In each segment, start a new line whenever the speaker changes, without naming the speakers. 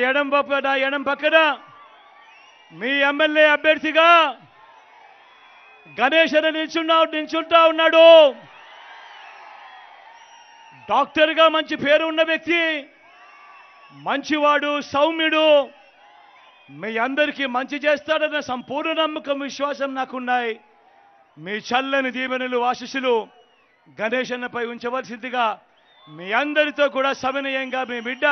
ఎడం పక్కన మీ ఎమ్మెల్యే అభ్యర్థిగా గణేష్ అని నిల్చుంటా ఉన్నాడు. డాక్టర్గా మంచి పేరు ఉన్న వ్యక్తి, మంచివాడు, సౌమ్యుడు, మీ అందరికీ మంచి చేస్తాడన్న సంపూర్ణ నమ్మకం, విశ్వాసం నాకున్నాయి. మీ చల్లని దీవెనలు, ఆశీస్సులు గణేష్ అన్నపై ఉంచవలసిందిగా మీ అందరితో కూడా సవినయంగా మీ బిడ్డ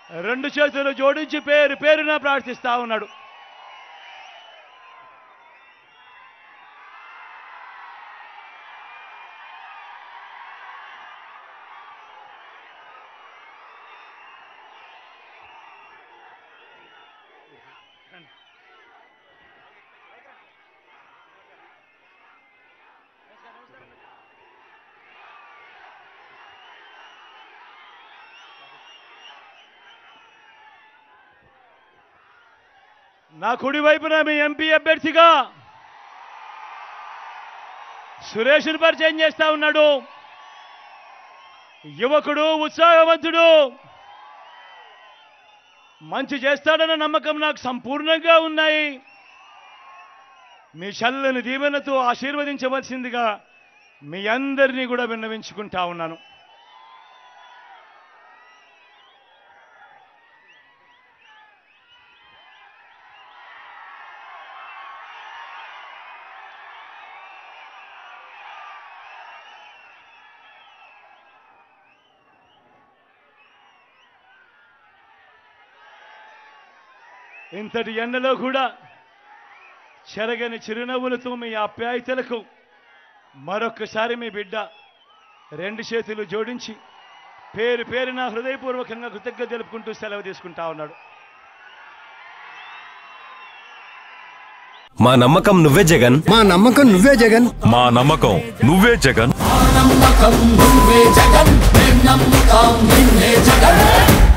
2 చేతులు జోడించి పేరున ప్రార్థిస్తా ఉన్నాడు. నా కుడి వైపున మీ ఎంపీ అభ్యర్థిగా సురేష్ను పరిచయం చేస్తా ఉన్నాడు. యువకుడు, ఉత్సాహవంతుడు, మంచి చేస్తాడన్న నమ్మకం నాకు సంపూర్ణంగా ఉన్నాయి. మీ చల్లని దీవెనతో ఆశీర్వదించవలసిందిగా మీ అందరినీ కూడా విన్నవించుకుంటా ఉన్నాను. ఇంతటి ఎండలో కూడా చెరగని చిరునవ్వులతో మీ ఆప్యాయతలకు మరొక్కసారి మీ బిడ్డ 2 చేతులు జోడించి పేరున హృదయపూర్వకంగా కృతజ్ఞత తెలుపుకుంటూ సెలవు తీసుకుంటా ఉన్నాడు.
మా నమ్మకం నువ్వే జగన్,
మా నమ్మకం నువ్వే జగన్,
మా నమ్మకం నువ్వే జగన్,
నమ్మకం నువ్వే జగన్, నమ్మకం నిన్నే జగన్.